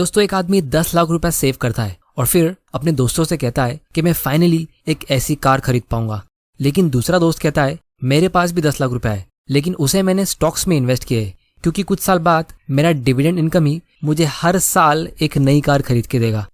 दोस्तों एक आदमी 10 लाख रुपए सेव करता है और फिर अपने दोस्तों से कहता है कि मैं फाइनली एक ऐसी कार खरीद पाऊंगा। लेकिन दूसरा दोस्त कहता है मेरे पास भी 10 लाख रुपए है, लेकिन उसे मैंने स्टॉक्स में इन्वेस्ट किए है क्योंकि कुछ साल बाद मेरा डिविडेंड इनकम ही मुझे हर साल एक नई कार खरीद के देगा।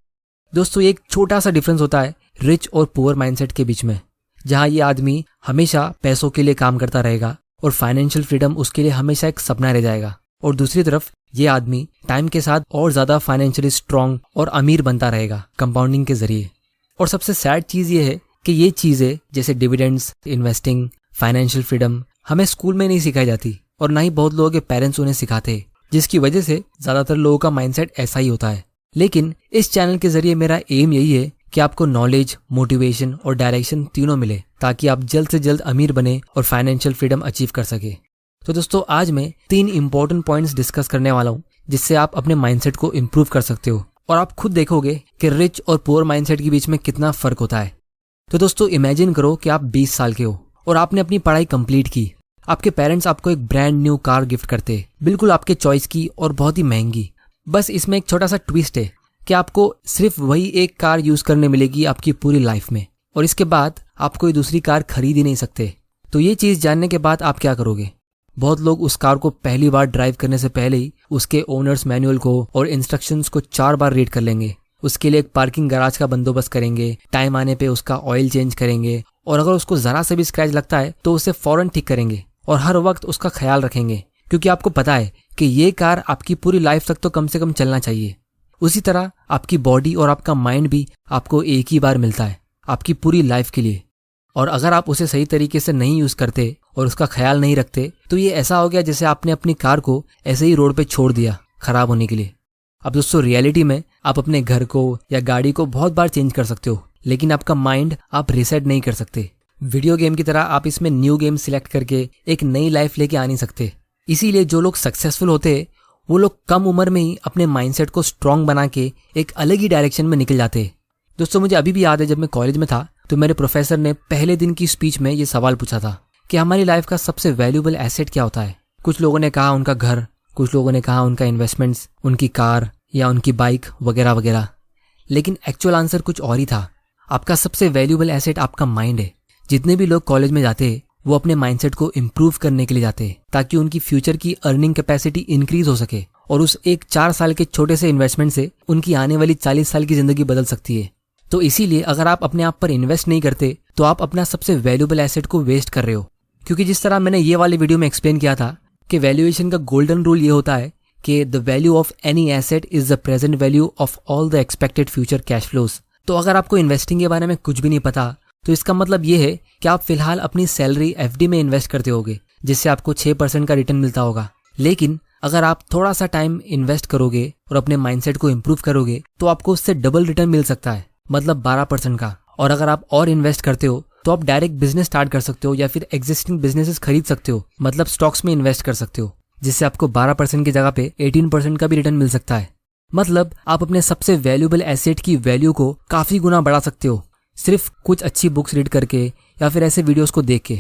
दोस्तों एक छोटा सा डिफरेंस होता है रिच और पुअर माइंडसेट के बीच में, जहां ये आदमी हमेशा पैसों के लिए काम करता रहेगा और फाइनेंशियल फ्रीडम उसके लिए हमेशा एक सपना रह जाएगा। और दूसरी तरफ ये आदमी टाइम के साथ और ज्यादा फाइनेंशियली स्ट्रांग और अमीर बनता रहेगा कंपाउंडिंग के जरिए। और सबसे सैड चीज ये है कि ये चीजें जैसे डिविडेंड्स, इन्वेस्टिंग, फाइनेंशियल फ्रीडम हमें स्कूल में नहीं सिखाई जाती और ना ही बहुत लोगों के पेरेंट्स उन्हें सिखाते, जिसकी वजह से ज्यादातर लोगों का माइंडसेट ऐसा ही होता है। लेकिन इस चैनल के जरिए मेरा एम यही है कि आपको नॉलेज, मोटिवेशन और डायरेक्शन तीनों मिले ताकि आप जल्द से जल्द अमीर बने और फाइनेंशियल फ्रीडम अचीव कर सके। तो दोस्तों आज मैं 3 इंपॉर्टेंट पॉइंट्स डिस्कस करने वाला हूँ जिससे आप अपने माइंडसेट को इम्प्रूव कर सकते हो और आप खुद देखोगे कि रिच और पुअर माइंडसेट के बीच में कितना फर्क होता है। तो दोस्तों इमेजिन करो कि आप 20 साल के हो और आपने अपनी पढ़ाई कंप्लीट की। आपके पेरेंट्स आपको एक ब्रांड न्यू कार गिफ्ट करते, बिल्कुल आपके चॉइस की और बहुत ही महंगी। बस इसमें एक छोटा सा ट्विस्ट है कि आपको सिर्फ वही एक कार यूज करने मिलेगी आपकी पूरी लाइफ में और इसके बाद आप कोई दूसरी कार खरीद ही नहीं सकते। तो ये चीज जानने के बाद आप क्या करोगे? बहुत लोग उस कार को पहली बार ड्राइव करने से पहले ही उसके ओनर्स मैनुअल को और इंस्ट्रक्शंस को 4 बार रीड कर लेंगे। उसके लिए एक पार्किंग गैराज का बंदोबस्त करेंगे, टाइम आने पे उसका ऑयल चेंज करेंगे और अगर उसको जरा से भी स्क्रैच लगता है तो उसे फौरन ठीक करेंगे और हर वक्त उसका ख्याल रखेंगे क्योंकि आपको पता है कि ये कार आपकी पूरी लाइफ तक तो कम से कम चलना चाहिए। उसी तरह आपकी बॉडी और आपका माइंड भी आपको एक ही बार मिलता है आपकी पूरी लाइफ के लिए, और अगर आप उसे सही तरीके से नहीं यूज करते और उसका ख्याल नहीं रखते तो ये ऐसा हो गया जैसे आपने अपनी कार को ऐसे ही रोड पे छोड़ दिया खराब होने के लिए। अब दोस्तों रियलिटी में आप अपने घर को या गाड़ी को बहुत बार चेंज कर सकते हो, लेकिन आपका माइंड आप रीसेट नहीं कर सकते। वीडियो गेम की तरह आप इसमें न्यू गेम सिलेक्ट करके एक नई लाइफ लेके आ नहीं सकते। इसीलिए जो लोग सक्सेसफुल होते हैं वो लोग कम उम्र में ही अपने माइंडसेट को स्ट्रांग बना के एक अलग ही डायरेक्शन में निकल जाते हैं। दोस्तों मुझे अभी भी याद है जब मैं कॉलेज में था तो मेरे प्रोफेसर ने पहले दिन की स्पीच में ये सवाल पूछा था कि हमारी लाइफ का सबसे वैल्यूएबल एसेट क्या होता है। कुछ लोगों ने कहा उनका घर, कुछ लोगों ने कहा उनका इन्वेस्टमेंट्स, उनकी कार या उनकी बाइक वगैरह वगैरह, लेकिन एक्चुअल आंसर कुछ और ही था। आपका सबसे वैल्यूएबल एसेट आपका माइंड है। जितने भी लोग कॉलेज में जाते हैं वो अपने माइंडसेट को इम्प्रूव करने के लिए जाते हैं ताकि उनकी फ्यूचर की अर्निंग कैपेसिटी इंक्रीज हो सके और उस एक 4 साल के छोटे से इन्वेस्टमेंट से उनकी आने वाली 40 साल की जिंदगी बदल सकती है। तो इसीलिए अगर आप अपने आप पर इन्वेस्ट नहीं करते तो आप अपना सबसे वैल्यूएबल एसेट को वेस्ट कर रहे हो, क्योंकि जिस तरह मैंने ये वाले वीडियो में एक्सप्लेन किया था कि वैल्यूएशन का गोल्डन रूल ये होता है कि the value of any asset is the present value of all the expected future cash flows. तो अगर आपको इन्वेस्टिंग के बारे में कुछ भी नहीं पता तो इसका मतलब ये है कि आप फिलहाल अपनी सैलरी एफडी में इन्वेस्ट करते होगे जिससे आपको 6% का रिटर्न मिलता होगा। लेकिन अगर आप थोड़ा सा टाइम इन्वेस्ट करोगे और अपने माइंडसेट को इम्प्रूव करोगे तो आपको उससे डबल रिटर्न मिल सकता है, मतलब 12% का। और अगर आप और इन्वेस्ट करते हो तो आप डायरेक्ट बिजनेस स्टार्ट कर सकते हो या फिर एग्जिस्टिंग बिजनेसेस खरीद सकते हो, मतलब स्टॉक्स में इन्वेस्ट कर सकते हो, जिससे आपको 12% की जगह पे 18% का भी रिटर्न मिल सकता है। मतलब आप अपने सबसे वैल्यूएबल एसेट की वैल्यू को काफी गुना बढ़ा सकते हो सिर्फ कुछ अच्छी बुक्स रीड करके या फिर ऐसे वीडियोस को देख के।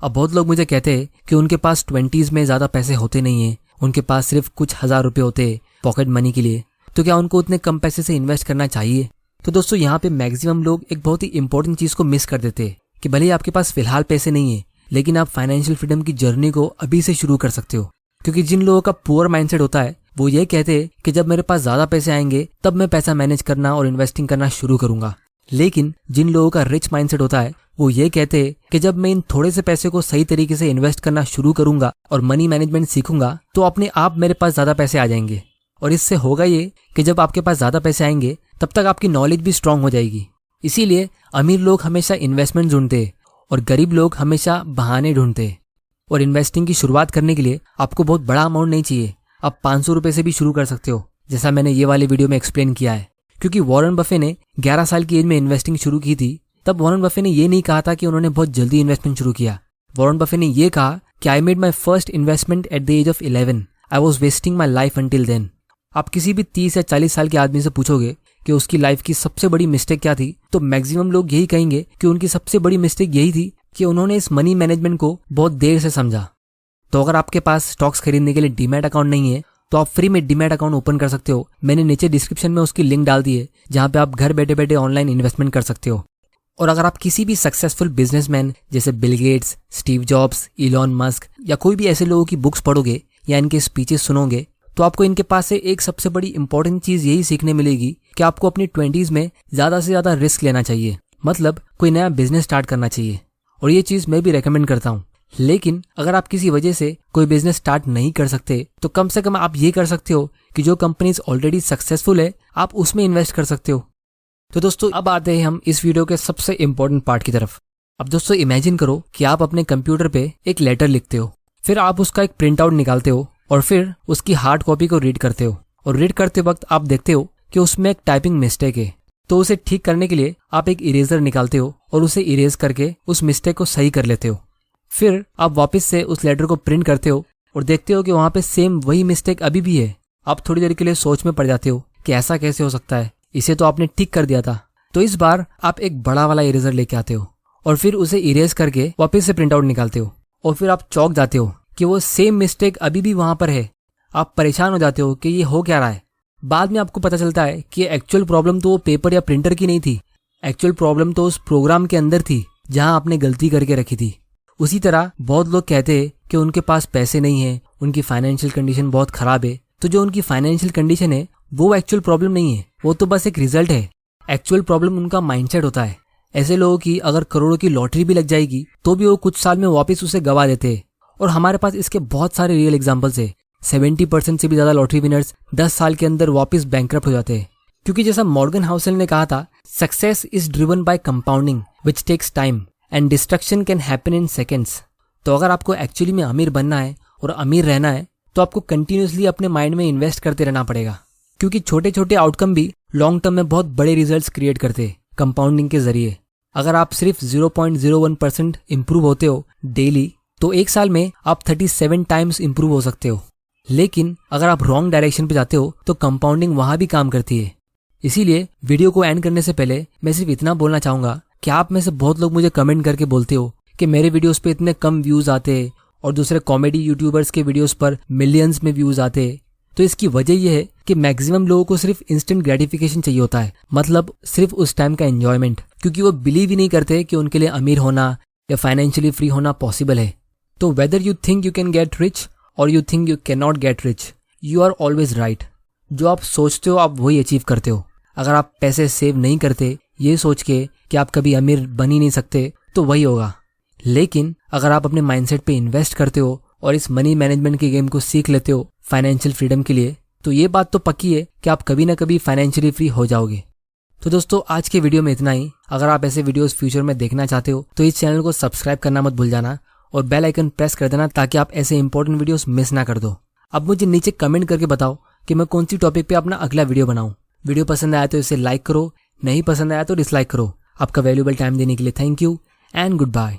अब बहुत लोग मुझे कहते हैं कि उनके पास 20s में ज्यादा पैसे होते नहीं है, उनके पास सिर्फ कुछ 1000 रुपए होते हैं पॉकेट मनी के लिए, तो क्या उनको उतने कम पैसे से इन्वेस्ट करना चाहिए? तो दोस्तों यहाँ पे मैक्सिमम लोग एक बहुत ही इंपॉर्टेंट चीज को मिस कर देते हैं कि भले ही आपके पास फिलहाल पैसे नहीं है लेकिन आप फाइनेंशियल फ्रीडम की जर्नी को अभी से शुरू कर सकते हो। क्योंकि जिन लोगों का पुअर माइंडसेट होता है वो ये कहते हैं कि जब मेरे पास ज्यादा पैसे आएंगे तब मैं पैसा मैनेज करना और इन्वेस्टिंग करना शुरू करूंगा। लेकिन जिन लोगों का रिच माइंडसेट होता है वो ये कहते हैं कि जब मैं इन थोड़े से पैसे को सही तरीके से इन्वेस्ट करना शुरू करूंगा और मनी मैनेजमेंट सीखूंगा तो अपने आप मेरे पास ज्यादा पैसे आ जाएंगे। और इससे होगा ये कि जब आपके पास ज्यादा पैसे आएंगे तब तक आपकी नॉलेज भी स्ट्रांग हो जाएगी। इसीलिए अमीर लोग हमेशा इन्वेस्टमेंट ढूंढते और गरीब लोग हमेशा बहाने ढूंढते। और इन्वेस्टिंग की शुरुआत करने के लिए आपको बहुत बड़ा अमाउंट नहीं चाहिए, आप 500 रुपए से भी शुरू कर सकते हो, जैसा मैंने ये वाले वीडियो में एक्सप्लेन किया है। क्योंकि वॉरेन बफे ने 11 साल की एज में इन्वेस्टिंग शुरू की थी, तब वॉरेन बफे ने ये नहीं कहा था कि उन्होंने बहुत जल्दी इन्वेस्टमेंट शुरू किया। वॉरेन बफे ने ये कहा कि I made my first investment at the age of 11, I was wasting my life until then. आप किसी भी 30 या 40 साल के आदमी से पूछोगे कि उसकी लाइफ की सबसे बड़ी मिस्टेक क्या थी, तो मैक्सिमम लोग यही कहेंगे कि उनकी सबसे बड़ी मिस्टेक यही थी कि उन्होंने इस मनी मैनेजमेंट को बहुत देर से समझा। तो अगर आपके पास स्टॉक्स खरीदने के लिए डीमैट अकाउंट नहीं है तो आप फ्री में डीमैट अकाउंट ओपन कर सकते हो। मैंने नीचे डिस्क्रिप्शन में उसकी लिंक डाल दी है जहाँ पे आप घर बैठे बैठे ऑनलाइन इन्वेस्टमेंट कर सकते हो। और अगर आप किसी भी सक्सेसफुल बिजनेसमैन जैसे Bill Gates, Steve jobs, Elon Musk या कोई भी ऐसे लोगों की बुक्स पढ़ोगे या इनके स्पीचेस सुनोगे तो आपको इनके पास से एक सबसे बड़ी इंपॉर्टेंट चीज यही सीखने मिलेगी कि आपको अपनी 20s में ज्यादा से ज्यादा रिस्क लेना चाहिए, मतलब कोई नया बिजनेस स्टार्ट करना चाहिए। और ये चीज मैं भी रेकमेंड करता हूँ। लेकिन अगर आप किसी वजह से कोई बिजनेस स्टार्ट नहीं कर सकते तो कम से कम आप ये कर सकते हो कि जो कंपनीज ऑलरेडी सक्सेसफुल है आप उसमें इन्वेस्ट कर सकते हो। तो दोस्तों अब आते हैं हम इस वीडियो के सबसे इंपॉर्टेंट पार्ट की तरफ। अब दोस्तों इमेजिन करो कि आप अपने कंप्यूटर पे एक लेटर लिखते हो, फिर आप उसका एक प्रिंट आउट निकालते हो और फिर उसकी हार्ड कॉपी को रीड करते हो। और रीड करते वक्त आप देखते हो कि उसमें एक टाइपिंग मिस्टेक है, तो उसे ठीक करने के लिए आप एक इरेजर निकालते हो और उसे इरेज करके उस मिस्टेक को सही कर लेते हो। फिर आप वापस से उस लेटर को प्रिंट करते हो और देखते हो कि वहां पे सेम वही मिस्टेक अभी भी है। आप थोड़ी देर के लिए सोच में पड़ जाते हो कि ऐसा कैसे हो सकता है, इसे तो आपने ठीक कर दिया था। तो इस बार आप एक बड़ा वाला इरेजर लेके आते हो और फिर उसे इरेज करके वापस से प्रिंट आउट निकालते हो और फिर आप चौंक जाते हो कि वो सेम मिस्टेक अभी भी वहां पर है। आप परेशान हो जाते हो कि ये हो क्या रहा है। बाद में आपको पता चलता है कि एक्चुअल प्रॉब्लम तो वो पेपर या प्रिंटर की नहीं थी, एक्चुअल प्रॉब्लम तो उस प्रोग्राम के अंदर थी जहां आपने गलती करके रखी थी। उसी तरह बहुत लोग कहते हैं कि उनके पास पैसे नहीं है, उनकी फाइनेंशियल कंडीशन बहुत खराब है। तो जो उनकी फाइनेंशियल कंडीशन है वो एक्चुअल प्रॉब्लम नहीं है, वो तो बस एक रिजल्ट है। एक्चुअल प्रॉब्लम उनका माइंडसेट होता है। ऐसे लोगों की अगर करोड़ों की लॉटरी भी लग जाएगी तो भी वो कुछ साल में वापस उसे गवा देते हैं। और हमारे पास इसके बहुत सारे रियल एग्जांपल्स है। 70% से भी ज्यादा लॉटरी विनर्स 10 साल के अंदर वापस बैंकरप्ट हो जाते हैं। क्योंकि जैसा मॉर्गन हाउसेल ने कहा था, success is driven by compounding which takes time and destruction can happen in seconds. तो अगर आपको एक्चुअली में अमीर बनना है और अमीर रहना है तो आपको कंटिन्यूसली अपने माइंड में इन्वेस्ट करते रहना पड़ेगा। क्योंकि छोटे छोटे आउटकम भी लॉन्ग टर्म में बहुत बड़े रिजल्ट्स क्रिएट करते हैं कंपाउंडिंग के जरिए। अगर आप सिर्फ 0.01% इंप्रूव होते हो डेली तो एक साल में आप 37 टाइम्स इंप्रूव हो सकते हो। लेकिन अगर आप रॉन्ग डायरेक्शन पे जाते हो तो कंपाउंडिंग वहां भी काम करती है। इसीलिए वीडियो को एंड करने से पहले मैं सिर्फ इतना बोलना चाहूंगा कि आप में से बहुत लोग मुझे कमेंट करके बोलते हो कि मेरे वीडियोस पे इतने कम व्यूज आते हैं और दूसरे कॉमेडी यूट्यूबर्स के वीडियोस पर मिलियंस में व्यूज आते हैं। तो इसकी वजह यह है कि मैक्सिमम लोगों को सिर्फ इंस्टेंट ग्रेटिफिकेशन चाहिए होता है, मतलब सिर्फ उस टाइम का एंजॉयमेंट, क्योंकि वो बिलीव ही नहीं करते कि उनके लिए अमीर होना या फाइनेंशियली फ्री होना पॉसिबल है। तो whether you think you can get rich और you think you can not get rich, you are always right. जो आप सोचते हो आप वही अचीव करते हो। अगर आप पैसे सेव नहीं करते ये सोच के कि आप कभी अमीर बन ही नहीं सकते तो वही होगा। लेकिन अगर आप अपने माइंडसेट पे इन्वेस्ट करते हो और इस मनी मैनेजमेंट के गेम को सीख लेते हो फाइनेंशियल फ्रीडम के लिए, तो ये बात तो पक्की है कि आप कभी ना कभी फाइनेंशियली फ्री हो जाओगे। तो दोस्तों आज के वीडियो में इतना ही। अगर आप ऐसे वीडियोस फ्यूचर में देखना चाहते हो तो इस चैनल को सब्सक्राइब करना मत भूल जाना और बेल आइकन प्रेस कर देना ताकि आप ऐसे इंपॉर्टेंट वीडियोस मिस ना कर दो। अब मुझे नीचे कमेंट करके बताओ कि मैं कौन सी टॉपिक पे अपना अगला वीडियो बनाऊं। वीडियो पसंद आया तो इसे लाइक करो, नहीं पसंद आया तो डिसलाइक करो। आपका वैल्यूएबल टाइम देने के लिए thank you and good bye.